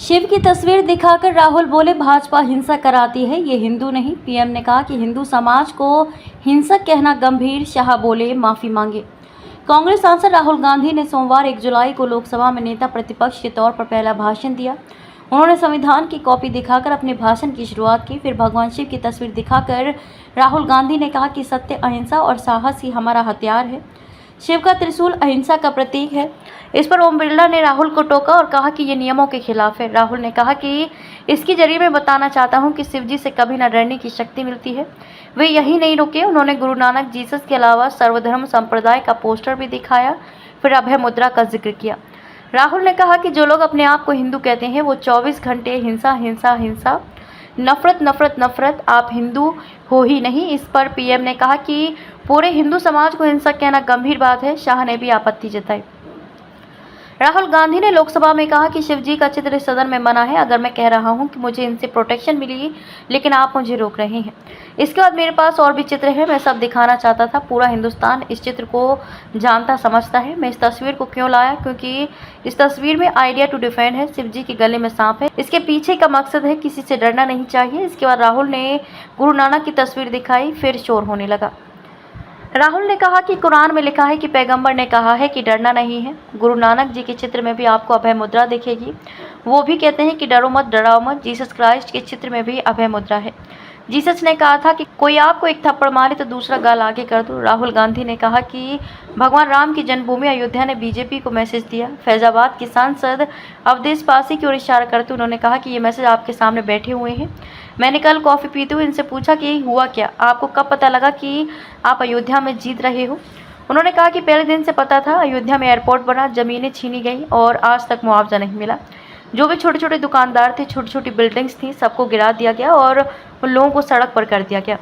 शिव की तस्वीर दिखाकर राहुल बोले भाजपा हिंसा कराती है, ये हिंदू नहीं। पीएम ने कहा कि हिंदू समाज को हिंसक कहना गंभीर। शाह बोले माफी मांगे। कांग्रेस सांसद राहुल गांधी ने सोमवार 1 जुलाई को लोकसभा में नेता प्रतिपक्ष के तौर पर पहला भाषण दिया। उन्होंने संविधान की कॉपी दिखाकर अपने भाषण की शुरुआत की। फिर भगवान शिव की तस्वीर दिखाकर राहुल गांधी ने कहा कि सत्य, अहिंसा और साहस ही हमारा हथियार है। शिव का त्रिशूल अहिंसा का प्रतीक है। इस पर ओम बिरला ने राहुल को टोका और कहा कि ये नियमों के खिलाफ है। राहुल ने कहा कि इसके जरिए मैं बताना चाहता हूं कि शिव जी से कभी न डरने की शक्ति मिलती है। वे यही नहीं रुके, उन्होंने गुरु नानक जीसस के अलावा सर्वधर्म संप्रदाय का पोस्टर भी दिखाया। फिर अभय मुद्रा का जिक्र किया। राहुल ने कहा कि जो लोग अपने आप को हिंदू कहते हैं वो 24 घंटे हिंसा हिंसा हिंसा, नफरत नफरत नफरत, आप हिंदू हो ही नहीं। इस पर पीएम ने कहा कि पूरे हिंदू समाज को हिंसक कहना गंभीर बात है। शाह ने भी आपत्ति जताई। राहुल गांधी ने लोकसभा में कहा कि शिव जी का चित्र इस सदन में मना है। अगर मैं कह रहा हूं कि मुझे इनसे प्रोटेक्शन मिली, लेकिन आप मुझे रोक रहे हैं। इसके बाद मेरे पास और भी चित्र है, मैं सब दिखाना चाहता था। पूरा हिंदुस्तान इस चित्र को जानता समझता है। मैं इस तस्वीर को क्यों लाया, क्योंकि इस तस्वीर में आइडिया टू डिफेंड है। शिव जी के गले में सांप है। इसके पीछे का मकसद है किसी से डरना नहीं चाहिए। इसके बाद राहुल ने गुरु नानक की तस्वीर दिखाई। फिर शोर होने लगा। राहुल ने कहा कि कुरान में लिखा है कि पैगंबर ने कहा है कि डरना नहीं है। गुरु नानक जी के चित्र में भी आपको अभय मुद्रा दिखेगी। वो भी कहते हैं कि डरो मत, डराओ मत। जीसस क्राइस्ट के चित्र में भी अभय मुद्रा है। जीसस ने कहा था कि कोई आपको एक थप्पड़ मारे तो दूसरा गाल आगे कर दो। राहुल गांधी ने कहा कि भगवान राम की जन्मभूमि अयोध्या ने बीजेपी को मैसेज दिया। फैजाबाद की सांसद अवधेश पासी की ओर इशारा करते उन्होंने कहा कि ये मैसेज आपके सामने बैठे हुए हैं। मैंने कल कॉफ़ी पीते हुए इनसे पूछा कि हुआ क्या, आपको कब पता लगा कि आप अयोध्या में जीत रहे हो। उन्होंने कहा कि पहले दिन से पता था। अयोध्या में एयरपोर्ट बना, ज़मीनें छीनी गई और आज तक मुआवजा नहीं मिला। जो भी छोटे छोटे दुकानदार थे, छोटी छोटी बिल्डिंग्स थी, सबको गिरा दिया गया और उन लोगों को सड़क पर कर दिया गया।